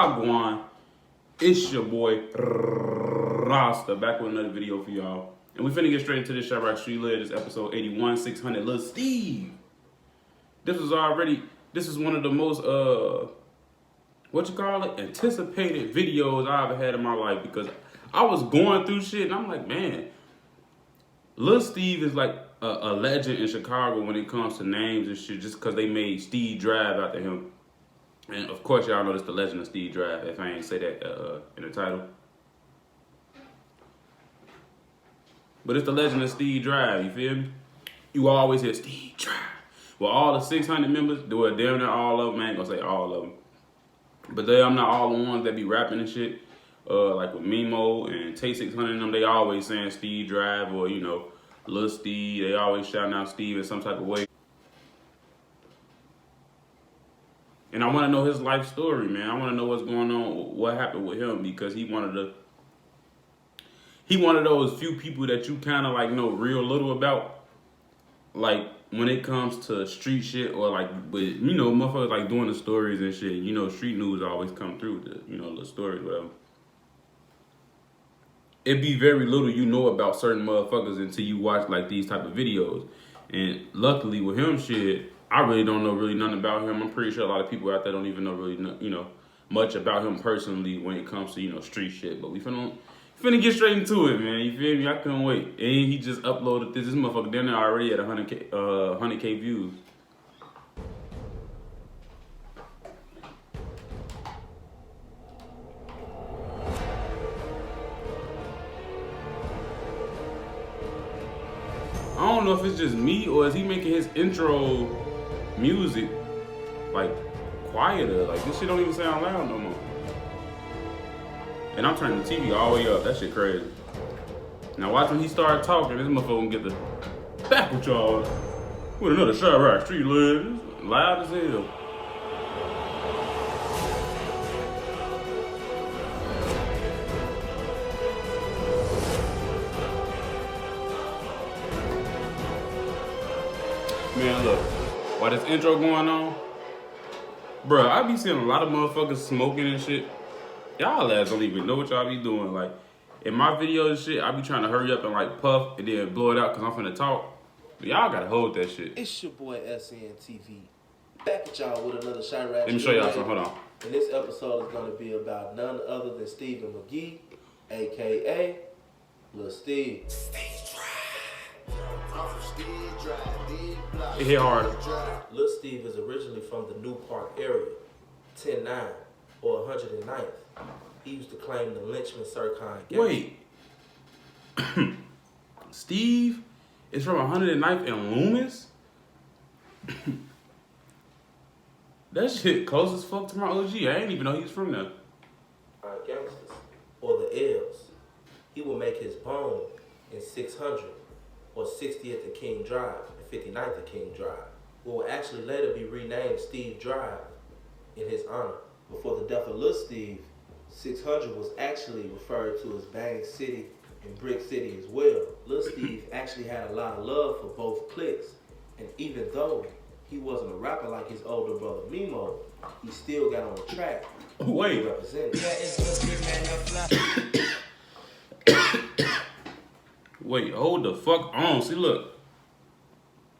Wagwan. It's your boy Rasta back with another video for y'all. And we finna get straight into this Chiraq Street Lid. This episode 81, 600. Lil Steve. This is one of the most anticipated videos I ever had in my life, because I was going through shit and I'm like, man, Lil Steve is like a legend in Chicago when it comes to names and shit, just because they made Steve Drive after him. And of course, y'all know this the legend of Steve Drive, if I ain't say that in the title. But it's the legend of Steve Drive, you feel me? You always hear Steve Drive. Well, all the 600 members, well, damn near all of them, I ain't gonna say all of them. But I'm not all the ones that be rapping and shit. Like with Mimo and Tay 600 and them, they always saying Steve Drive or, you know, Lil Steve. They always shouting out Steve in some type of way. And I want to know his life story, man. I want to know what's going on, what happened with him, because he one of those few people that you kind of like know real little about. Like when it comes to street shit, or like, with, you know, motherfuckers like doing the stories and shit. You know, street news always come through with the, you know, the stories, whatever. It'd be very little you know about certain motherfuckers until you watch like these type of videos. And luckily with him, shit, I really don't know really nothing about him. I'm pretty sure a lot of people out there don't even know really, you know, much about him personally when it comes to, you know, street shit. But we finna get straight into it, man. You feel me? I couldn't wait. And he just uploaded this. This motherfucker down there already at 100K views. I don't know if it's just me or is he making his intro music like quieter. Like this shit don't even sound loud no more. And I'm turning the TV all the way up. That shit crazy. Now watch when he start talking, this motherfucker gonna get the back with y'all with another Chiraq Street Lid. Loud as hell. Man, look, while this intro going on, bruh, I be seeing a lot of motherfuckers smoking and shit. Y'all ass don't even know what y'all be doing. Like, in my videos and shit, I be trying to hurry up and like puff and then blow it out because I'm finna talk. But y'all gotta hold that shit. It's your boy SNTV. Back at y'all with another Chiraq. Let me show y'all something, hold on. And this episode is gonna be about none other than Stephen McGee, aka Lil Steve. It hit hard. Lil Steve is originally from the New Park area, 10-9 or 109th. He used to claim the Lynchman Sircon gang. Wait. Steve is from 109th and Loomis? That shit close as fuck to my OG. I didn't even know he was from there. Gangsters, or the L's. He will make his bone in 600 or 60th and King Drive and 59th and King Drive, what will actually later be renamed Steve Drive in his honor. Before the death of Lil Steve, 600 was actually referred to as Bang City and Brick City as well. Lil Steve actually had a lot of love for both cliques, and even though he wasn't a rapper like his older brother Mimo, he still got on the track. Wait. Wait, hold the fuck on. See, look.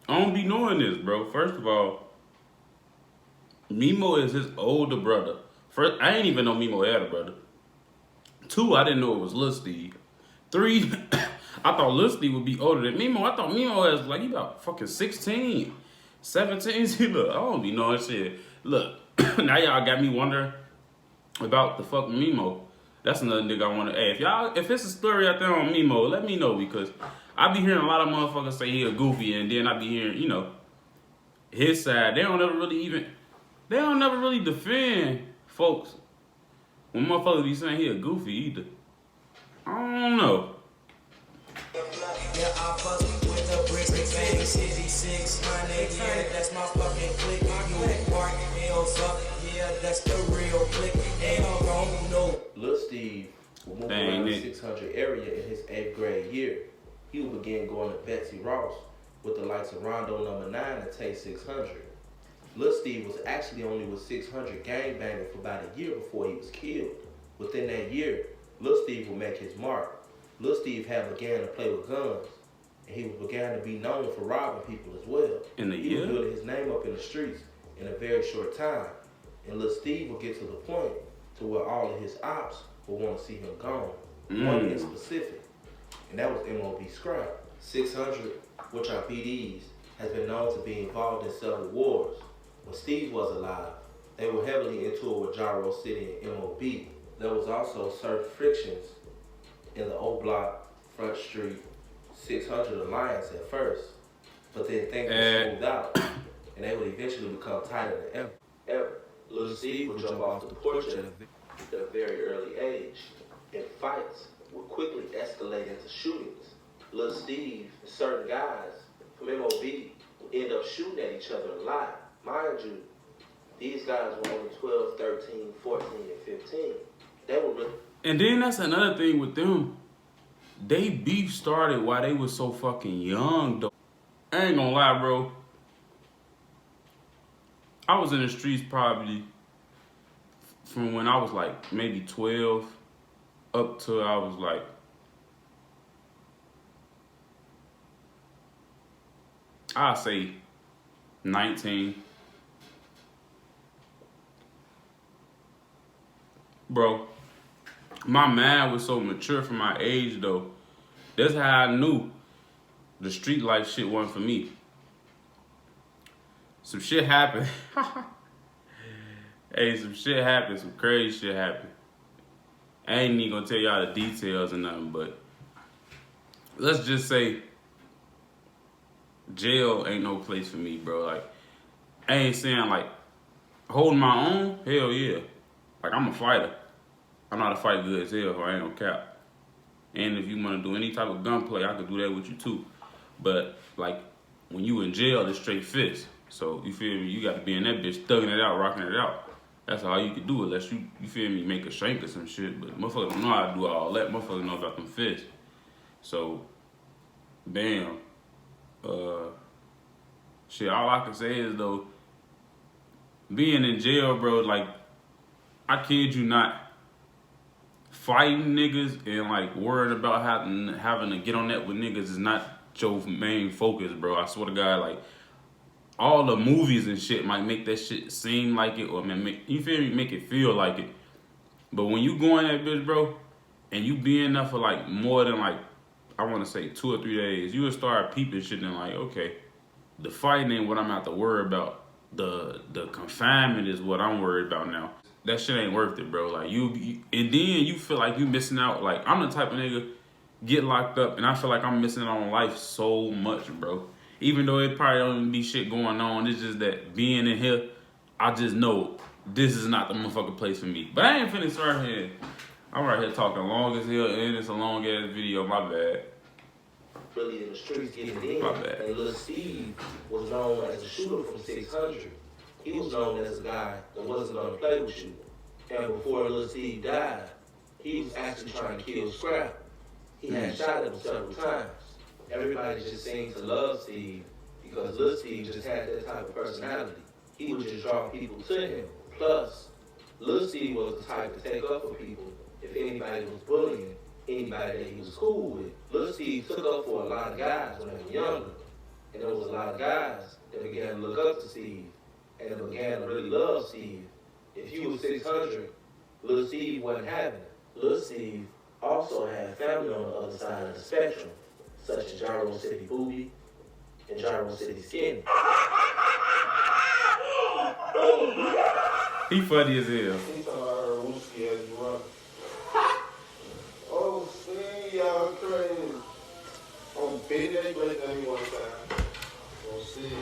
I don't be knowing this, bro. First of all, Mimo is his older brother. First, I didn't even know Mimo had a brother. 2, I didn't know it was Lil Steve. 3, I thought Lil Steve would be older than Mimo. I thought Mimo was like, he about fucking 16, 17. See, look, I don't be knowing shit. Look, now y'all got me wondering about the fuck Mimo. That's another nigga I want to. Hey, if it's a story out there on Mimo, let me know, because I be hearing a lot of motherfuckers say he a goofy, and then I be hearing, you know, his side. They don't never really defend folks when motherfuckers be saying he a goofy either. I don't know. Yeah, I fuck with the brick bang city 600. Yeah, that's my fucking clique. You park hills up. Yeah, that's the real clique. Ain't no wrong, no. Lil Steve will move around the 600 area in his 8th grade year. He will begin going to Betsy Ross with the likes of Rondo #9 and Tay 600. Lil Steve was actually only with 600 gangbanging for about a year before he was killed. Within that year, Lil Steve would make his mark. Lil Steve had began to play with guns, and he began to be known for robbing people as well. In a He year? was building his name up in the streets in a very short time. And Lil Steve would get to the point to where all of his ops would want to see him gone. One in specific, and that was MOB Scrap. 600, which are BDs, has been known to be involved in several wars. When Steve was alive, they were heavily into it with Gyro City and MOB. There was also certain frictions in the O Block, Front Street, 600 alliance at first, but then things would smooth out, and they would eventually become tighter than ever. Lil Steve would jump off the porch at a very early age, and fights would quickly escalate into shootings. Lil Steve and certain guys from MOB would end up shooting at each other a lot. Mind you, these guys were only 12, 13, 14, and 15. They were really... And then that's another thing with them. They beef started while they was so fucking young, though. I ain't gonna lie, bro. I was in the streets probably from when I was like maybe 12 up till I was like I'll say 19. Bro, my mind was so mature for my age though. That's how I knew the street life shit wasn't for me. Some shit happened. Hey, some shit happened, some crazy shit happened. I ain't even gonna tell y'all the details or nothing, but let's just say jail ain't no place for me, bro. Like, I ain't saying like holding my own, hell yeah. Like, I'm a fighter. I know how to fight good as hell, so I ain't no cap. And if you wanna do any type of gunplay, I could do that with you too. But like, when you in jail, it's straight fist. So, you feel me? You got to be in that bitch, thugging it out, rocking it out. That's all you can do unless you feel me, make a shank or some shit. But motherfuckers don't know how to do all that. Motherfuckers know about them fists. So, damn. Shit, all I can say is, though, being in jail, bro, like, I kid you not, fighting niggas and, like, worried about having to get on that with niggas is not your main focus, bro. I swear to God, like, all the movies and shit might make that shit seem like it or you feel me, make it feel like it. But when you go in that bitch, bro, and you be in there for like more than like, I want to say 2 or 3 days, you will start peeping shit and like, okay, the fighting ain't what I'm about to worry about. The confinement is what I'm worried about now. That shit ain't worth it, bro. Like and then you feel like you missing out. Like, I'm the type of nigga get locked up and I feel like I'm missing out on life so much, bro. Even though it probably don't be shit going on, it's just that being in here, I just know this is not the motherfucking place for me. But I ain't finished right here. I'm right here talking long as hell, and it's a long ass video. My bad. Really in the streets getting in. My bad. And Lil Steve was known as a shooter from 600. He was known as a guy that wasn't gonna play with you. And before Lil Steve died, he was actually trying to kill Scrap. He had shot at him several times. Everybody just seemed to love Steve because Lil Steve just had that type of personality. He would just draw people to him. Plus, Lil Steve was the type to take up for people if anybody was bullying anybody that he was cool with. Lil Steve took up for a lot of guys when they were younger. And there was a lot of guys that began to look up to Steve and that began to really love Steve. If he was 600, Lil Steve wasn't having it. Lil Steve also had family on the other side of the spectrum, such as Gyro City Booby and Gyro City Skinny. He funny as hell. He talking about her wooski as you run. Oh, see, y'all crazy. On Big Daddy Blake at me one time. Oh, see.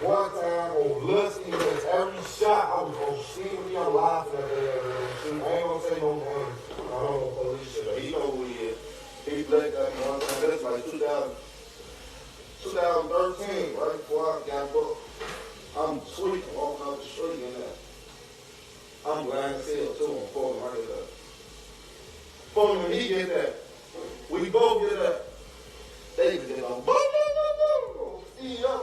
One time on Lusty, that's every shot I was gonna see me on live for that day. I ain't gonna say no names. I don't know police shit, but he know who he is. He blacked out me one time. That's like 2013, right before I got booked. I'm tweaking, walking up the street and that. I'm blind as hell too, I'm falling right there. Falling when he get that. We both get that. They get on boom, boom, boom, boom. CEO,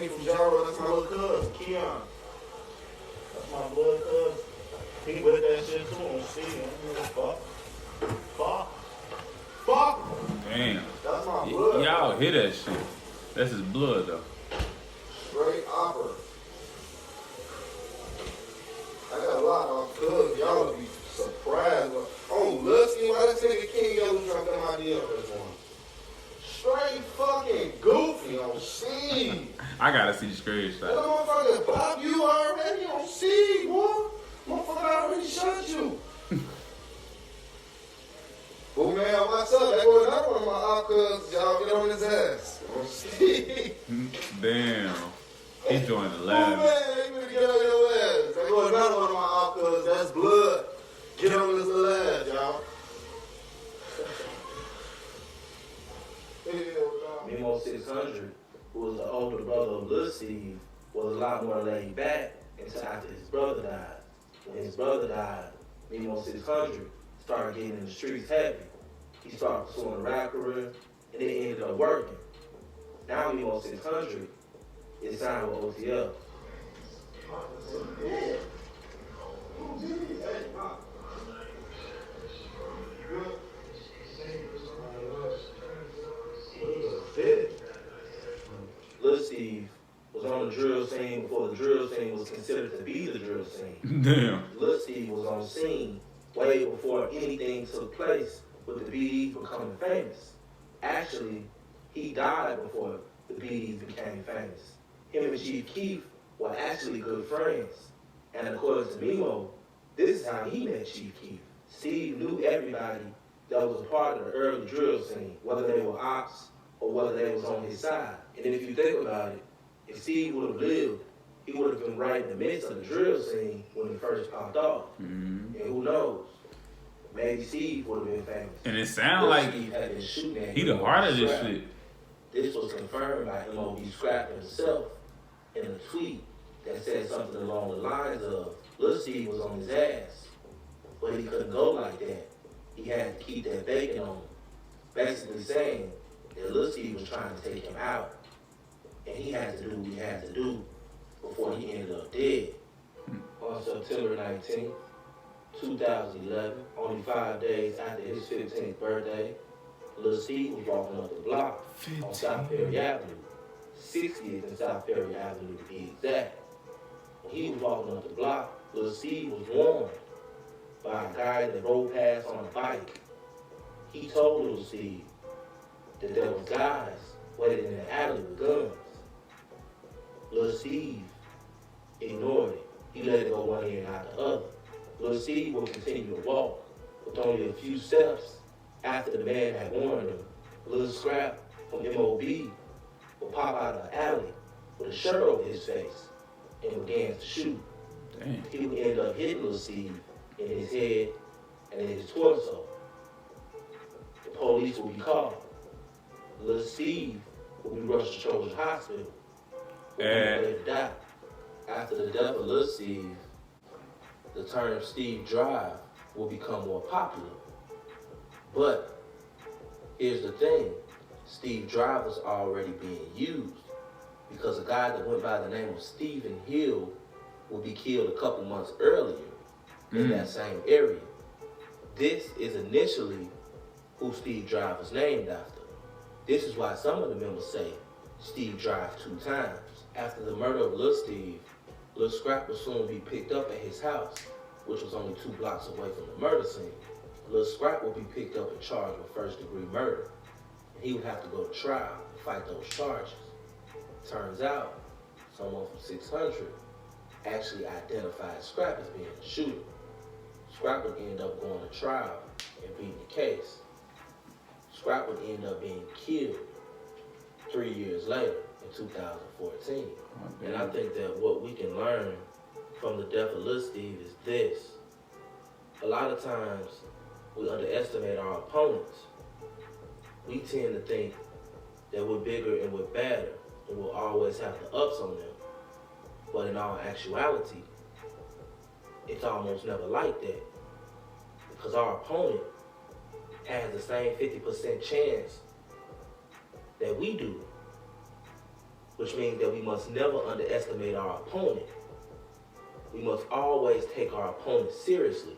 Kenny from Jaro, that's my little cousin, Keon. That's my blood cousin. He with that shit too on C. Fuck. Damn. That's my blood. Y'all hear that shit. That's his blood, though. Straight opera. I got a lot of cousins. Y'all would be surprised. Oh, Lusky, why this nigga King Yellow dropped in my DM for this one? Straight fucking goofy on C. I gotta see the That screenshot. motherfucker pop you already on C, boy. Motherfucker already shot you. Oh man, what's up? That go another one of my op cousins. Y'all get on his ass. On C. Damn. He joined the Oh lab. man, they gonna get on your ass. That go another one of my op cousins. That's blood. Get on this little ass, y'all. Mimo 600, who was the older brother of Lil Steve, was a lot more laid back until after his brother died. When his brother died, Mimo 600 started getting in the streets heavy. He started pursuing a rap career, and then ended up working. Now Mimo 600 is signed with OTL. Lil Steve was on the drill scene before the drill scene was considered to be the drill scene. Damn. Lil Steve was on scene way before anything took place with the BDs becoming famous. Actually, he died before the BDs became famous. Him and Chief Keef were actually good friends. And according to Mimo, this is how he met Chief Keef. Steve knew everybody that was a part of the early drill scene, whether they were ops or whether they was on his side. And if you think about it, if Steve would have lived, he would have been right in the midst of the drill scene when he first popped off. Mm-hmm. And who knows? Maybe Steve would have been famous. And it sound like Steve had been shooting at he the M.O.B. heart of this Scrap. shit. This was confirmed by M.O.B. Scrap himself in a tweet that said something along the lines of, Lil Steve was on his ass, but he couldn't go like that. He had to keep that bacon on him. Basically saying that Lil Steve was trying to take him out, and he had to do what he had to do before he ended up dead. On September 19th, 2011, only 5 days after his 15th birthday, Lil Steve was walking up the block on South Perry Avenue, 60th and South Perry Avenue to be exact. When he was walking up the block, Lil Steve was warned by a guy that rode past on a bike. He told Lil Steve that there was guys waiting in the alley with guns. Lil Steve ignored it. He let it go one ear and out the other. Lil Steve would continue to walk, with only a few steps after the man had warned him. Lil Scrap from M.O.B. would pop out of the alley with a shirt over his face and began to shoot. Damn. He would end up hitting Lil Steve in his head and in his torso. The police would be called. Lil Steve would be rushed to Children's Hospital, where he would die. After the death of Lil Steve, the term Steve Drive will become more popular. But here's the thing, Steve Drive was already being used because a guy that went by the name of Stephen Hill would be killed a couple months earlier in that same area. This is initially who Steve Drive was named after. This is why some of the members say Steve Drive 2 times. After the murder of Lil Steve, Lil Scrap would soon be picked up at his house, which was only 2 blocks away from the murder scene. Lil Scrap would be picked up and charged with first-degree murder. And he would have to go to trial and fight those charges. Turns out, someone from 600 actually identified Scrap as being the shooter. Scrap would end up going to trial and beating the case. Scrap would end up being killed 3 years later in 2014. And I think that what we can learn from the death of Lil Steve is this. A lot of times, we underestimate our opponents. We tend to think that we're bigger and we're better and we'll always have the ups on them. But in all actuality, it's almost never like that. Because our opponent has the same 50% chance that we do which means that we must never underestimate our opponent. We must always take our opponent seriously.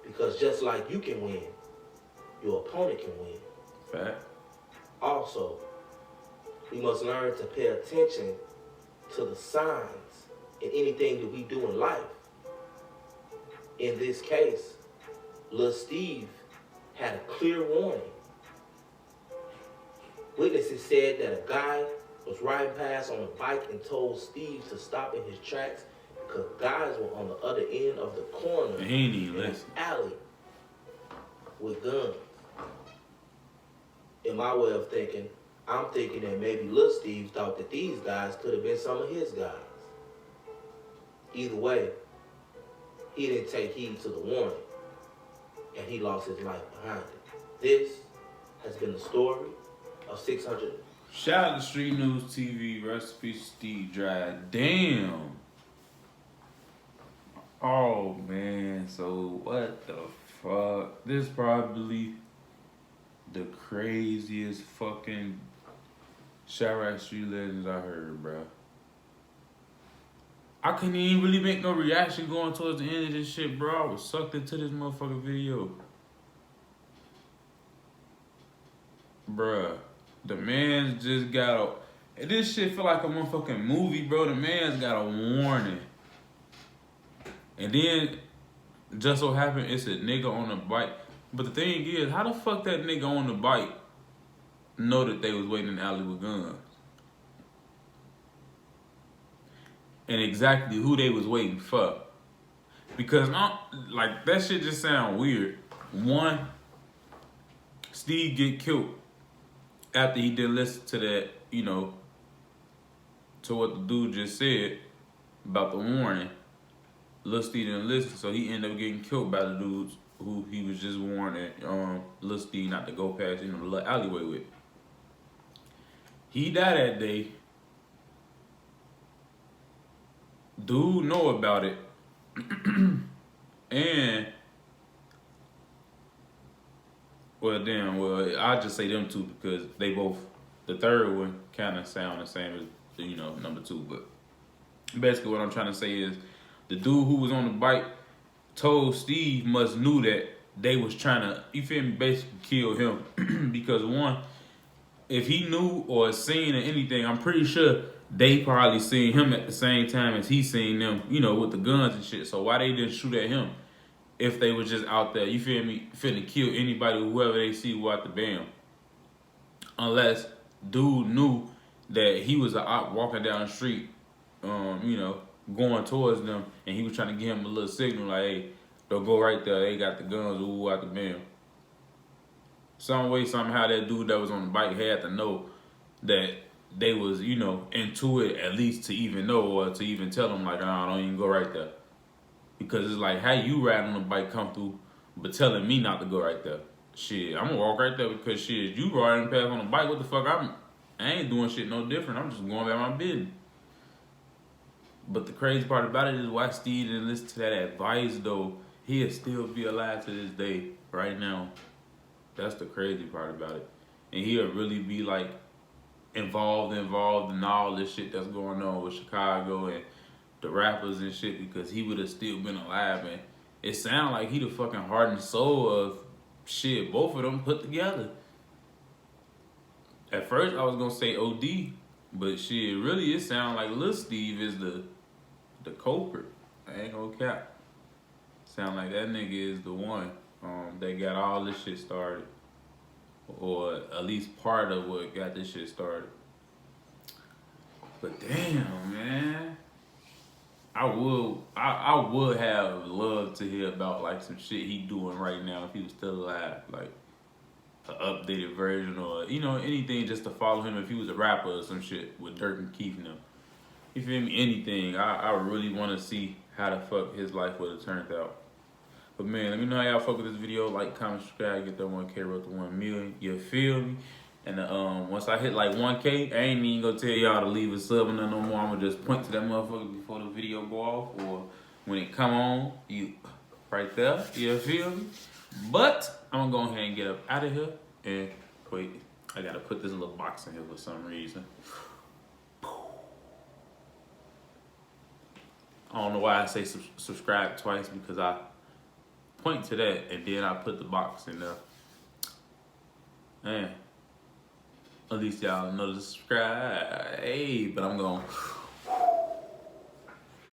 Because just like you can win, your opponent can win. Fact. Also, we must learn to pay attention to the signs in anything that we do in life. In this case, Lil Steve had a clear warning. Witnesses said that a guy was riding past on a bike and told Steve to stop in his tracks because guys were on the other end of the corner And he ain't even in an listen. alley with guns. In my way of thinking, I'm thinking that maybe Lil Steve thought that these guys could have been some of his guys. Either way, he didn't take heed to the warning, and he lost his life behind it. This has been the story of 600. Shout out to Street News TV, recipe Steve Drive. Damn. Oh man, so what the fuck? This probably the craziest fucking Chiraq Street Legends I heard, bro. I couldn't even really make no reaction going towards the end of this shit, bro. I was sucked into this motherfucking video. Bruh, the man just got a... And this shit feel like a motherfucking movie, bro. The man's got a warning. And then, just so happened, it's a nigga on a bike. But the thing is, how the fuck that nigga on the bike know that they was waiting in the alley with guns? And exactly who they was waiting for. Because, like, that shit just sound weird. One, Steve get killed after he didn't listen to that, you know, to what the dude just said about the warning. Lil Steve didn't listen, so he ended up getting killed by the dudes who he was just warning Lil Steve not to go past, you know, the little alleyway with. He died that day. Dude know about it. And well, I just say them two because they both, the third one kind of sound the same as, you know, number two. But basically what I'm trying to say is the dude who was on the bike told Steve must knew that they was trying to, you feel me, basically kill him. Because one, if he knew or seen or anything, I'm pretty sure they probably seen him at the same time as he seen them, you know, with the guns and shit. So why they didn't shoot at him if they was just out there, you feel me, finna kill anybody, whoever they see out the bam. Unless dude knew that he was a op walking down the street, you know, going towards them, and he was trying to give him a little signal like, hey, they'll go right there, they got the guns, ooh, out the bam. Some way, somehow, that dude that was on the bike had to know that they was, you know, into it, at least to even know or to even tell them, like, oh, don't even go right there. Because it's like, how you ride on the bike come through, but telling me not to go right there? Shit, I'm gonna walk right there because shit, you riding past on the bike, what the fuck, I ain't doing shit no different, I'm just going about my business. But the crazy part about it is why Steve didn't listen to that advice, though. He'll still be alive to this day, right now. That's the crazy part about it. And he'll really be, like, involved in all this shit that's going on with Chicago and the rappers and shit, because he would have still been alive. And it sound like he the fucking heart and soul of shit, both of them put together. At first, I was gonna say OD, but shit, really, it sound like Lil Steve is the culprit. I ain't gonna cap. Sound like that nigga is the one that got all this shit started, or at least part of what got this shit started. But damn, man, I would have loved to hear about like some shit he doing right now if he was still alive, like an updated version, or you know, anything just to follow him if he was a rapper or some shit with Dirk and Keith and them. You feel me? Anything. I really want to see how the fuck his life would have turned out. But man, let me know how y'all fuck with this video. Like, comment, subscribe, get that 1K road to 1 million. You feel me? And once I hit like 1K, I ain't even gonna tell y'all to leave a sub or nothing no more. I'm gonna just point to that motherfucker before the video go off, or when it come on, you right there. You feel me? But I'm gonna go ahead and get up out of here and wait. I gotta put this little box in here for some reason. I don't know why I say subscribe twice, because I point to that and then I put the box in there. Man, at least y'all know to subscribe. Hey, but I'm going.